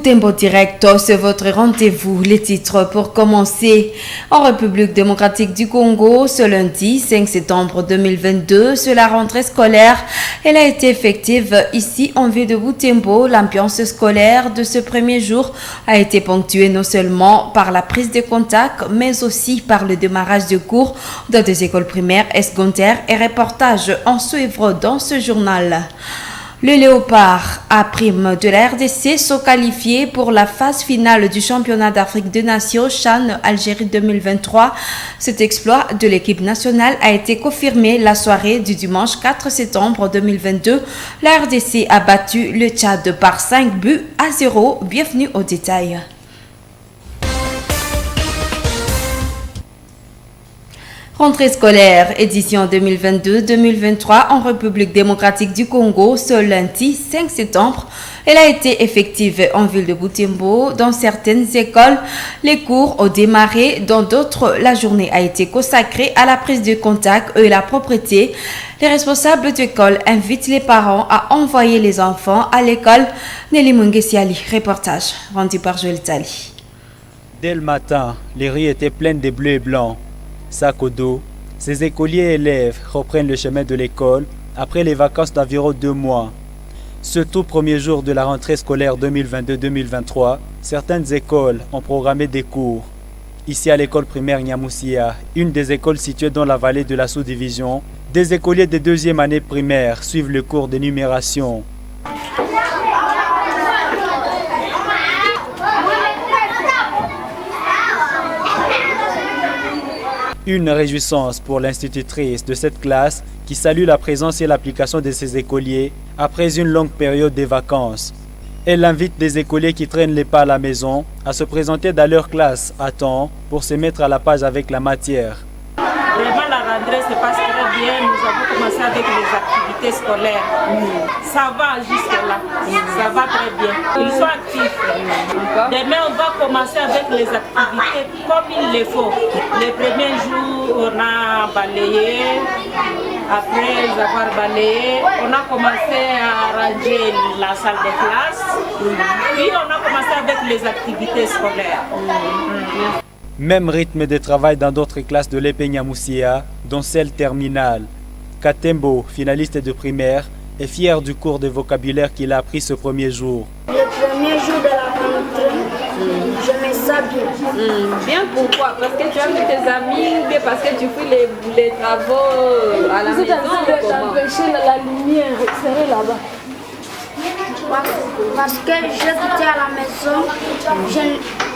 Boutembo Direct, c'est votre rendez-vous. Les titres pour commencer. En République démocratique du Congo, ce lundi 5 septembre 2022, sur la rentrée scolaire, elle a été effective ici en ville de Boutembo. L'ambiance scolaire de ce premier jour a été ponctuée non seulement par la prise de contact, mais aussi par le démarrage de cours dans des écoles primaires et secondaires et reportages en suivre dans ce journal. Le Léopard à prime de la RDC sont qualifiés pour la phase finale du championnat d'Afrique des Nations CHAN Algérie 2023. Cet exploit de l'équipe nationale a été confirmé la soirée du dimanche 4 septembre 2022. La RDC a battu le Tchad par 5-0. Bienvenue aux détails. Rentrée scolaire, édition 2022-2023 en République démocratique du Congo, ce lundi 5 septembre. Elle a été effective en ville de Boutembo. Dans certaines écoles, les cours ont démarré. Dans d'autres, la journée a été consacrée à la prise de contact et la propreté. Les responsables d'école invitent les parents à envoyer les enfants à l'école. Nelly Mungesiali, reportage rendu par Joël Tali. Dès le matin, les rues étaient pleines de bleus et blancs. Sac au dos, ces écoliers et élèves reprennent le chemin de l'école après les vacances d'environ 2 mois. Ce tout premier jour de la rentrée scolaire 2022-2023, certaines écoles ont programmé des cours. Ici à l'école primaire Nyamoussia, une des écoles situées dans la vallée de la sous-division, des écoliers de 2e année primaire suivent le cours d'énumération. Une réjouissance pour l'institutrice de cette classe qui salue la présence et l'application de ses écoliers après une longue période de vacances. Elle invite des écoliers qui traînent les pas à la maison à se présenter dans leur classe à temps pour se mettre à la page avec la matière. Vraiment, la rentrée se passe très bien. Nous avons commencé avec les activités scolaires. Ça va jusque-là. Ça va très bien. Ils sont actifs. Demain, on va commencer avec les activités comme il le faut. Les premiers jours, on a balayé. Après avoir balayé, on a commencé à ranger la salle de classe. Puis, on a commencé avec les activités scolaires. Même rythme de travail dans d'autres classes de l'Épée Nyamoussia, dont celle terminale. Katembo, finaliste de primaire, est fier du cours de vocabulaire qu'il a appris ce premier jour. Le premier jour de la rentrée, je me sens bien. Bien pourquoi? Parce que tu as vu tes amis ou bien parce que tu fais les travaux à la maison? D'empêcher la lumière serrée là-bas. Parce que j'étais à la maison,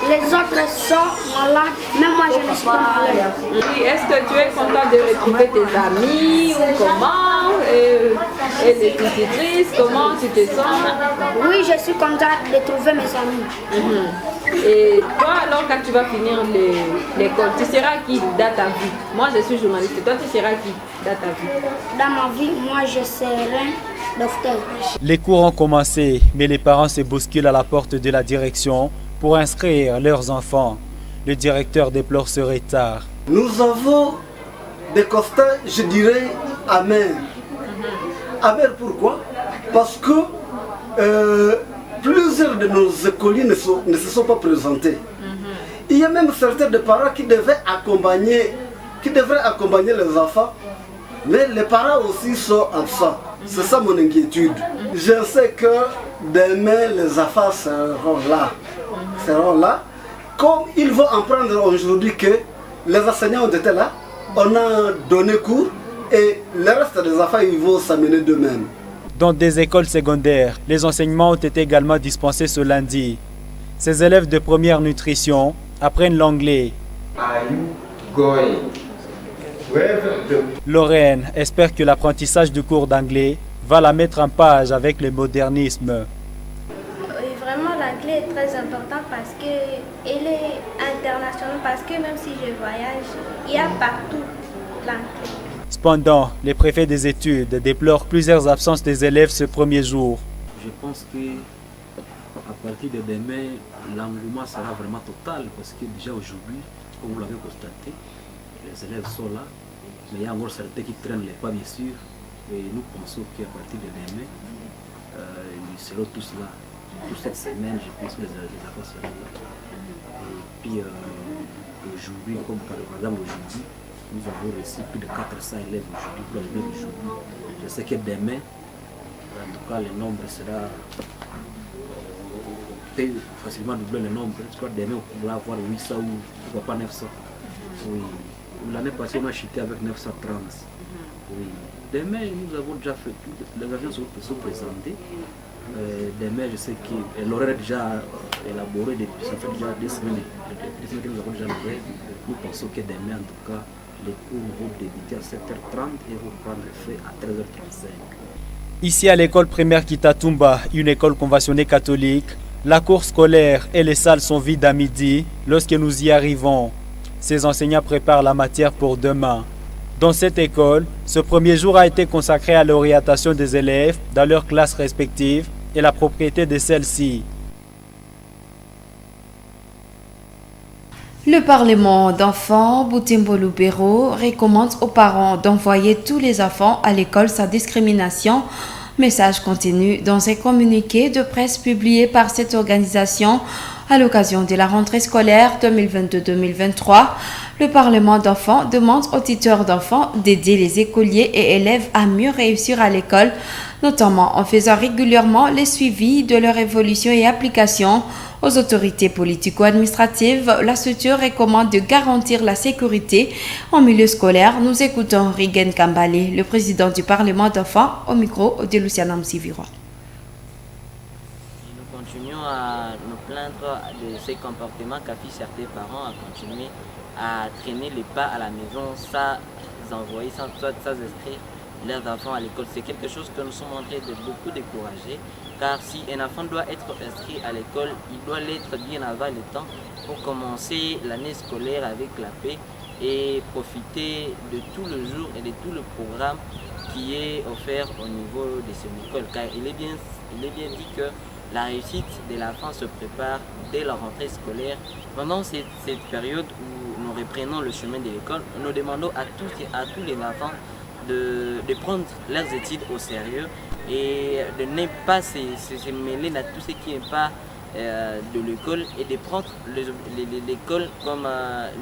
les autres sont malades, même moi je ne suis pas malade. Oui, est-ce que tu es content de retrouver tes amis ou comment? Et les institutrices, comment tu te sens? Oui, je suis contente de trouver mes amis. Et toi alors quand tu vas finir l'école, tu seras qui dans ta vie? Moi je suis journaliste, toi tu seras qui dans ta vie? Dans ma vie, moi je serai docteur. Les cours ont commencé, mais les parents se bousculent à la porte de la direction pour inscrire leurs enfants. Le directeur déplore ce retard. Nous avons des constats, je dirais, amers. Amers pourquoi? Parce que plusieurs de nos écoliers ne se sont pas présentés. Il y a même certains des parents qui devraient accompagner les enfants, mais les parents aussi sont absents. C'est ça mon inquiétude. Je sais que demain les enfants seront là. Comme ils vont apprendre aujourd'hui que les enseignants ont été là, on a donné cours et le reste des enfants ils vont s'amener d'eux-mêmes. Dans des écoles secondaires, les enseignements ont été également dispensés ce lundi. Ces élèves de première nutrition apprennent l'anglais. Lorraine espère que l'apprentissage du cours d'anglais va la mettre en page avec le modernisme. Vraiment, l'anglais est très important parce qu'elle est internationale, parce que même si je voyage, il y a partout l'anglais. Cependant, les préfets des études déplorent plusieurs absences des élèves ce premier jour. Je pense que à partir de demain, l'engouement sera vraiment total parce que déjà aujourd'hui, comme vous l'avez constaté, les élèves sont là, mais il y a encore certains qui traînent les pas bien sûr. Et nous pensons qu'à partir de demain, ils seront tous là. pour cette semaine, je pense que les affaires seront là. Et puis aujourd'hui, comme par exemple aujourd'hui, nous avons reçu plus de 400 élèves aujourd'hui pour le même aujourd'hui. Je sais que demain, en tout cas, le nombre sera facilement doublé le nombre. Je crois que demain, on pourra avoir 800 ou pourquoi pas 900. Oui. L'année passée, on a chuté avec 930. Oui. Demain, nous avons déjà fait tout. Les avions sont présentés. Demain, je sais que l'horaire est déjà élaboré depuis. Ça fait déjà 2 semaines que nous avons déjà l'horaire. Nous pensons que demain, en tout cas, les cours vont débuter à 7h30 et vont prendre fin à 13h35. Ici à l'école primaire Kitatumba, une école conventionnée catholique, la cour scolaire et les salles sont vides à midi lorsque nous y arrivons. Ces enseignants préparent la matière pour demain. Dans cette école, ce premier jour a été consacré à l'orientation des élèves dans leurs classes respectives et la propriété de celles-ci. Le Parlement d'enfants Butembo Lubero recommande aux parents d'envoyer tous les enfants à l'école sans discrimination. Message contenu dans un communiqué de presse publié par cette organisation à l'occasion de la rentrée scolaire 2022-2023. Le Parlement d'enfants demande aux tuteurs d'enfants d'aider les écoliers et élèves à mieux réussir à l'école, notamment en faisant régulièrement les suivis de leur évolution et application. Aux autorités politico-administratives, la structure recommande de garantir la sécurité en milieu scolaire. Nous écoutons Rigen Kambale, le président du Parlement d'enfants, au micro de Luciana Msiviro. Nous continuons à nous plaindre de ces comportements qu'affichent certains parents à continuer à traîner les pas à la maison sans envoyer, sans inscrire leurs enfants à l'école. C'est quelque chose que nous sommes en train de beaucoup décourager, car si un enfant doit être inscrit à l'école, il doit l'être bien avant le temps pour commencer l'année scolaire avec la paix et profiter de tout le jour et de tout le programme qui est offert au niveau de cette école, car il est bien dit que la réussite de l'enfant se prépare dès la rentrée scolaire. Pendant cette période où nous reprenons le chemin de l'école, nous demandons à tous les enfants de prendre leurs études au sérieux et de ne pas se mêler à tout ce qui n'est pas de l'école et de prendre l'école comme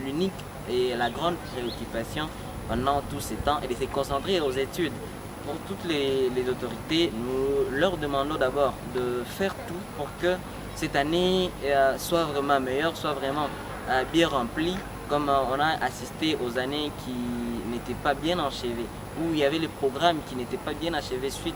l'unique et la grande préoccupation pendant tout ce temps et de se concentrer aux études. Pour toutes les autorités, nous leur demandons d'abord de faire tout pour que cette année soit vraiment meilleure, soit vraiment bien remplie, comme on a assisté aux années qui n'étaient pas bien achevées, où il y avait les programmes qui n'étaient pas bien achevés suite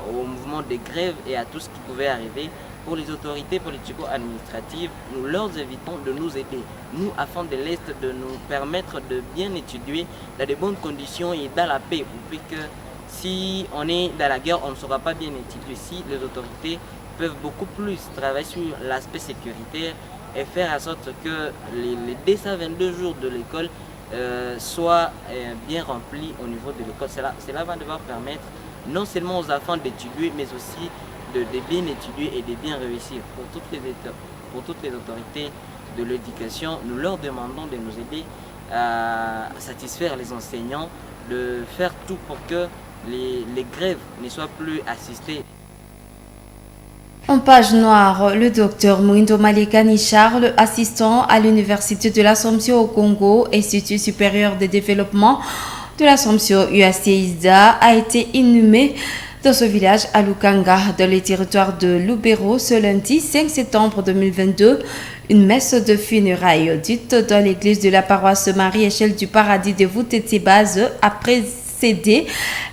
au mouvement de grève et à tout ce qui pouvait arriver. Pour les autorités politico-administratives, nous leur invitons de nous aider, nous, afin de l'Est, de nous permettre de bien étudier dans de bonnes conditions et dans la paix, puisque si on est dans la guerre, on ne saura pas bien étudier. Si les autorités peuvent beaucoup plus travailler sur l'aspect sécuritaire et faire en sorte que les 222 jours de l'école soient bien remplis au niveau de l'école. Cela va devoir permettre non seulement aux enfants d'étudier, mais aussi de bien étudier et de bien réussir. Pour toutes les autorités de l'éducation, nous leur demandons de nous aider à satisfaire les enseignants, de faire tout pour que les grèves ne soient plus assistées. En page noire, le docteur Mwindo Malekani Charles, assistant à l'Université de l'Assomption au Congo, Institut supérieur de développement de l'Assomption UAC-ISDA, a été inhumé dans ce village à Lukanga, dans les territoires de Lubero, ce lundi 5 septembre 2022. Une messe de funérailles dite dans l'église de la paroisse Marie-Échelle du Paradis de Vutetebaz a précédé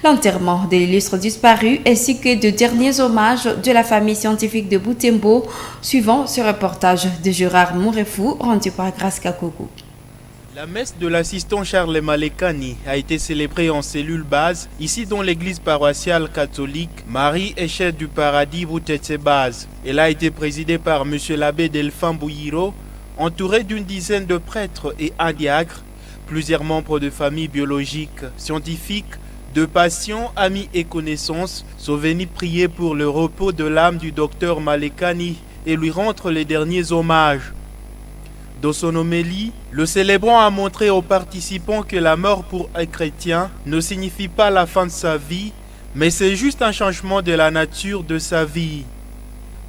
l'enterrement de l'illustre disparu ainsi que de derniers hommages de la famille scientifique de Butembo, suivant ce reportage de Gérard Mourefou rendu par Grace Kakoku. La messe de l'assistant Charles Malekani a été célébrée en cellule base, ici dans l'église paroissiale catholique Marie-Échelle du Paradis Vutetebaz. Elle a été présidée par M. l'abbé Delphin Bouyiro, entouré d'une dizaine de prêtres et un diacre. Plusieurs membres de familles biologiques, scientifiques, de patients, amis et connaissances sont venus prier pour le repos de l'âme du docteur Malekani et lui rendre les derniers hommages. Dans son homélie, le célébrant a montré aux participants que la mort pour un chrétien ne signifie pas la fin de sa vie, mais c'est juste un changement de la nature de sa vie.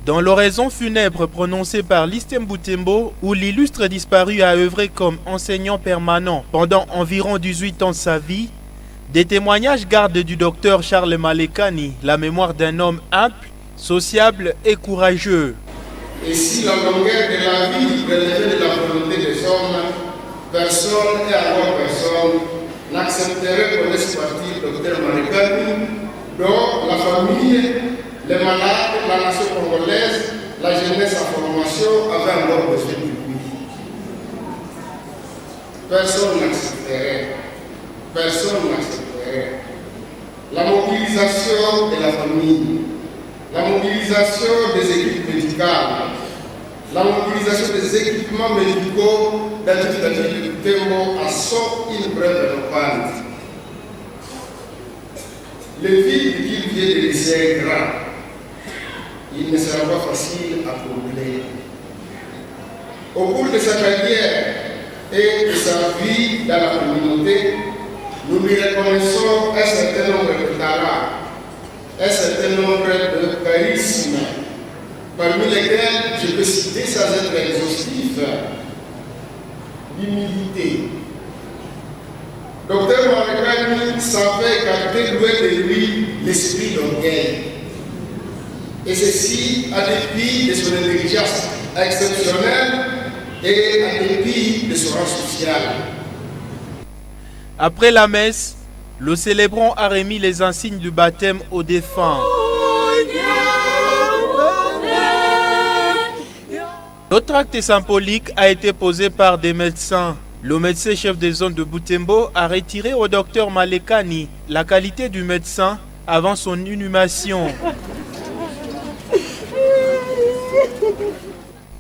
Dans l'oraison funèbre prononcée par Listiem Boutembo, où l'illustre disparu a œuvré comme enseignant permanent pendant environ 18 ans de sa vie, des témoignages gardent du docteur Charles Malekani la mémoire d'un homme humble, sociable et courageux. Et si la longueur de la vie relevait de la volonté des hommes, personne et alors personne n'accepterait qu'on laisse partir le docteur Malekani, dont la famille, les malades, la nation congolaise, la jeunesse en formation avaient encore besoin de lui. Personne n'accepterait. Personne n'accepterait. La mobilisation de la famille, la mobilisation des équipes médicales, la mobilisation des équipements médicaux dans toute la ville de Boutembo en sont une preuve éloquente. Le vide qu'il vient de laisser est grand. Il ne sera pas facile à combler. Au cours de sa carrière et de sa vie dans la communauté, nous lui reconnaissons un certain nombre de talents, un certain nombre de charismes, parmi lesquels je peux citer sans être exhaustif, l'humilité. Docteur Malekani savait écarter loin de lui l'esprit d'orgueil. Et ceci à dépit de son intelligence exceptionnelle et à dépit de son rang social. Après la messe, le célébrant a remis les insignes du baptême aux défunts. L'autre acte symbolique a été posé par des médecins. Le médecin chef de zone de Boutembo a retiré au docteur Malekani la qualité du médecin avant son inhumation.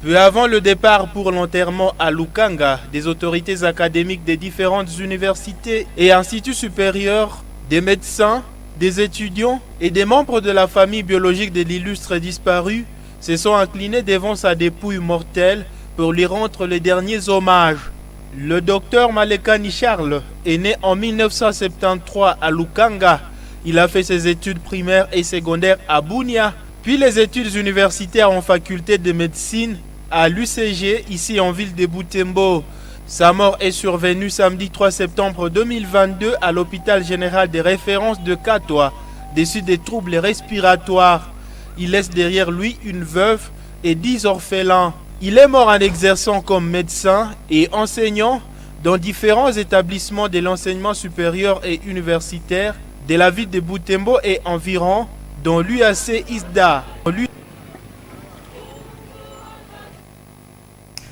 Peu avant le départ pour l'enterrement à Lukanga, des autorités académiques des différentes universités et instituts supérieurs, des médecins, des étudiants et des membres de la famille biologique de l'illustre disparu se sont inclinés devant sa dépouille mortelle pour lui rendre les derniers hommages. Le docteur Malekani Charles est né en 1973 à Lukanga. Il a fait ses études primaires et secondaires à Bunia, puis les études universitaires en faculté de médecine à l'UCG, ici en ville de Boutembo. Sa mort est survenue samedi 3 septembre 2022 à l'hôpital général de référence de Katoa, déçu des troubles respiratoires. Il laisse derrière lui une veuve et 10 orphelins. Il est mort en exerçant comme médecin et enseignant dans différents établissements de l'enseignement supérieur et universitaire de la ville de Boutembo et environ, dont l'UAC ISDA.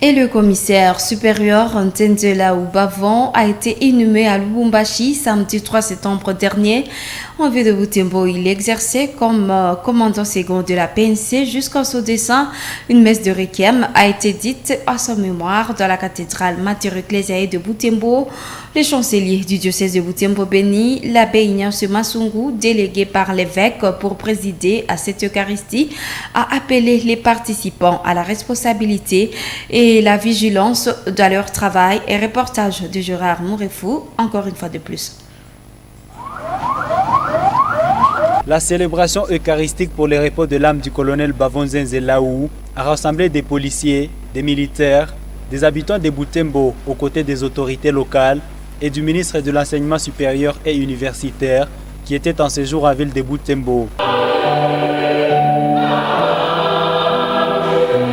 Et le commissaire supérieur Ntenzela Oubavon a été inhumé à Lubumbashi samedi 3 septembre dernier. En ville de Boutembo, il exerçait comme commandant second de la PNC jusqu'à son décès. Une messe de requiem a été dite à sa mémoire dans la cathédrale Mater Ecclesiae de Boutembo. Le chancelier du diocèse de Boutembo béni, l'abbé Ignace Massungu, délégué par l'évêque pour présider à cette Eucharistie, a appelé les participants à la responsabilité et la vigilance dans leur travail. Et reportage de Gérard Mourefou, encore une fois de plus. La célébration eucharistique pour le repos de l'âme du colonel Bavon Zenzelaou a rassemblé des policiers, des militaires, des habitants de Boutembo aux côtés des autorités locales et du ministre de l'Enseignement supérieur et universitaire qui était en séjour à ville de Boutembo.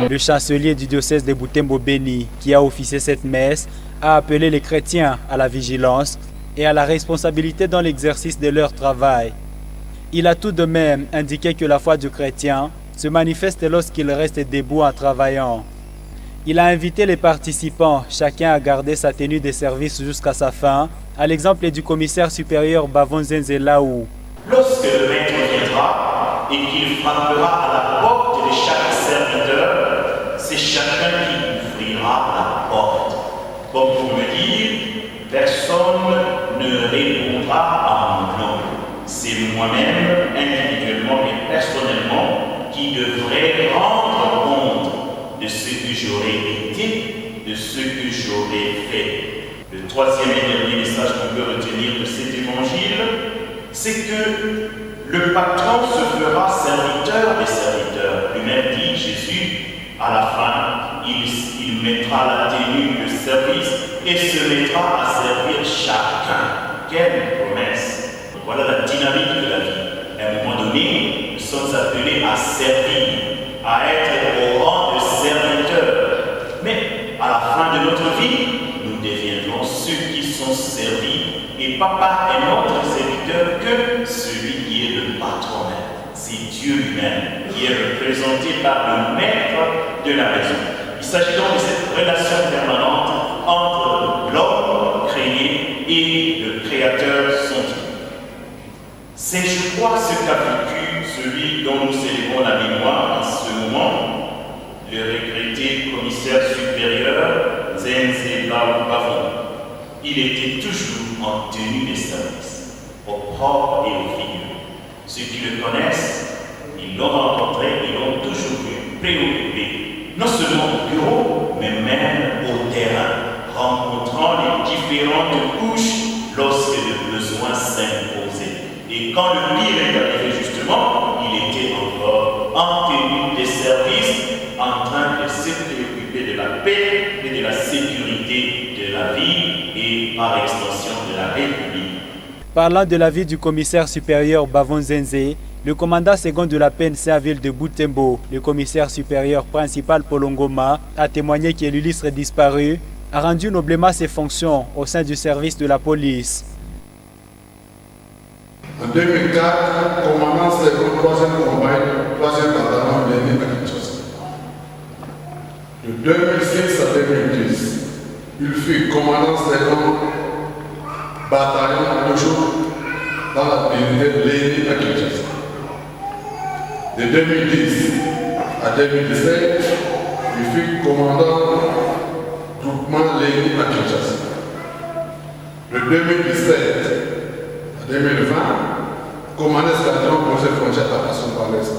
Le chancelier du diocèse de Boutembo béni, qui a officié cette messe, a appelé les chrétiens à la vigilance et à la responsabilité dans l'exercice de leur travail. Il a tout de même indiqué que la foi du chrétien se manifeste lorsqu'il reste debout en travaillant. Il a invité les participants, chacun à garder sa tenue de service jusqu'à sa fin, à l'exemple du commissaire supérieur Bavon Zenzelaou. Lorsque le maître viendra et qu'il frappera à la porte de chaque serviteur, c'est chacun qui ouvrira la porte. Comme pour me dire, personne ne répondra à mon nom. C'est moi-même, individuellement et personnellement, qui devrais rendre compte de ce que j'aurais été, de ce que j'aurais fait. Le troisième et dernier message qu'on peut retenir de cet évangile, c'est que le patron se fera serviteur des serviteurs. Lui-même dit, Jésus, à la fin, il mettra la tenue de service et se mettra à servir chacun. Quelle promesse! Voilà la dynamique de la vie. À un moment donné, nous sommes appelés à servir, à être au rang de serviteurs. Mais à la fin de notre vie, nous deviendrons ceux qui sont servis. Et papa est notre serviteur que celui qui est le patron. C'est Dieu lui-même qui est représenté par le maître de la maison. Il s'agit donc de cette relation permanente entre l'homme créé et le Créateur son Dieu. C'est, je crois, ce qu'a vécu celui dont nous célébrons la mémoire en ce moment, le regretté commissaire supérieur Zenze Bavon. Il était toujours en tenue de service, au propre et au figure. Ceux qui le connaissent, ils l'ont rencontré, ils l'ont toujours vu préoccupé, non seulement au bureau, mais même au terrain, rencontrant les différentes couches lorsque le besoin s'imposait. Et quand le pire est arrivé justement, il était encore en tenue de service, en train de se préoccuper de la paix et de la sécurité de la vie et par extension de la République. Parlant de la vie du commissaire supérieur Bavon Zenze, le commandant second de la PNC à ville de Butembo, le commissaire supérieur principal Polongoma, a témoigné que l'illustre disparu a rendu noblement ses fonctions au sein du service de la police. En 2004, commandant second 3e combat, 3e bataillon de l'ennemi à Kinshasa. De 2006 à 2010, il fut commandant second bataillon toujours dans la unité de l'ennemi à Kinshasa. De 2010 à 2017, il fut commandant groupement l'ennemi à Kinshasa. De 2017 à 2020, commandant escadron conseil frontière à Passon par l'Est.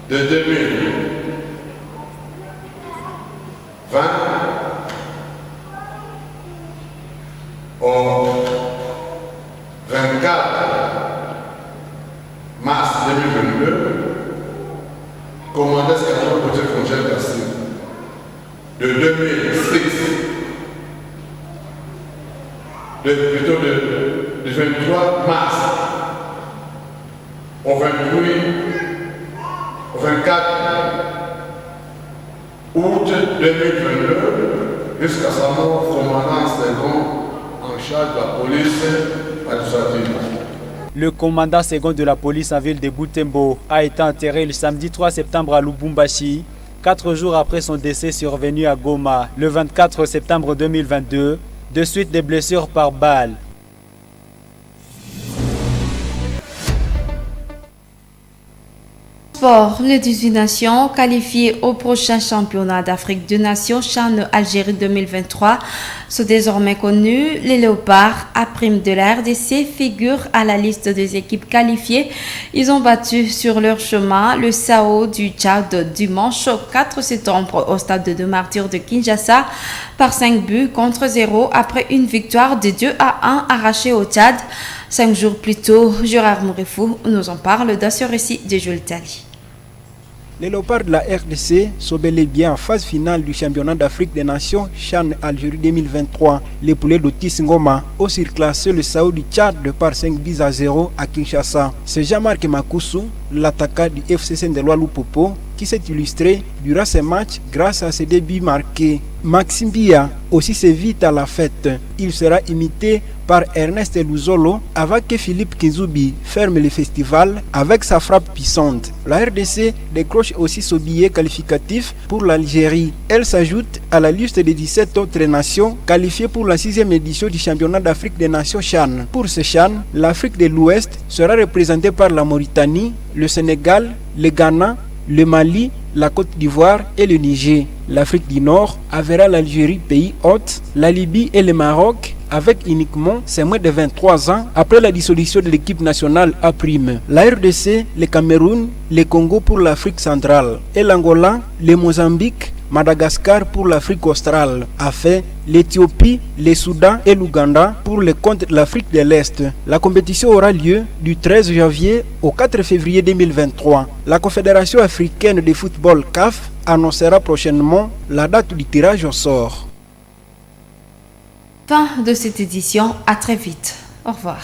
De 2020 au 24 mars 2022, commandant escadron conseil frontière d'Assir. De 2006 de 23 mars au 24 août 2022 jusqu'à sa mort, commandant second en charge de la police administrative. Le commandant second de la police en ville de Butembo a été enterré le samedi 3 septembre à Lubumbashi, 4 jours après son décès survenu à Goma le 24 septembre 2022, de suite des blessures par balle. Sport, les 18 nations qualifiées au prochain championnat d'Afrique des Nations CHAN Algérie 2023 sont désormais connus. Les Léopards, à prime de la RDC, figurent à la liste des équipes qualifiées. Ils ont battu sur leur chemin le SAO du Tchad dimanche 4 septembre au stade de Martyrs de Kinshasa par 5 buts contre 0 après une victoire de 2-1 arrachée au Tchad. 5 jours plus tôt, Gérard Mourifou nous en parle dans ce récit de Jules Tali. Les Léopards de la RDC sont bel et bien en phase finale du championnat d'Afrique des Nations CHAN Algérie 2023. Les poulets d'Otis Ngoma ont surclassé le SAO du Tchad de par 5 buts à 0 à Kinshasa. C'est Jean-Marc Makoussou, l'attaquant du FCC de Lupopo, qui s'est illustré durant ces matchs grâce à ses débuts marqués. Maxime Bia aussi s'est vite à la fête. Il sera imité par Ernest Luzolo avant que Philippe Kinzoubi ferme le festival avec sa frappe puissante. La RDC décroche aussi son billet qualificatif pour l'Algérie. Elle s'ajoute à la liste des 17 autres nations qualifiées pour la 6e édition du championnat d'Afrique des Nations CHAN. Pour ce CHAN, l'Afrique de l'Ouest sera représentée par la Mauritanie, le Sénégal, le Ghana, le Mali, la Côte d'Ivoire et le Niger. L'Afrique du Nord verra l'Algérie, pays hôte, la Libye et le Maroc avec uniquement ses moins de 23 ans après la dissolution de l'équipe nationale A'. La RDC, le Cameroun, le Congo pour l'Afrique centrale et l'Angola, le Mozambique, Madagascar pour l'Afrique australe. Enfin, l'Éthiopie, le Soudan et l'Ouganda pour le compte de l'Afrique de l'Est. La compétition aura lieu du 13 janvier au 4 février 2023. La Confédération africaine de football CAF annoncera prochainement la date du tirage au sort. Fin de cette édition, à très vite. Au revoir.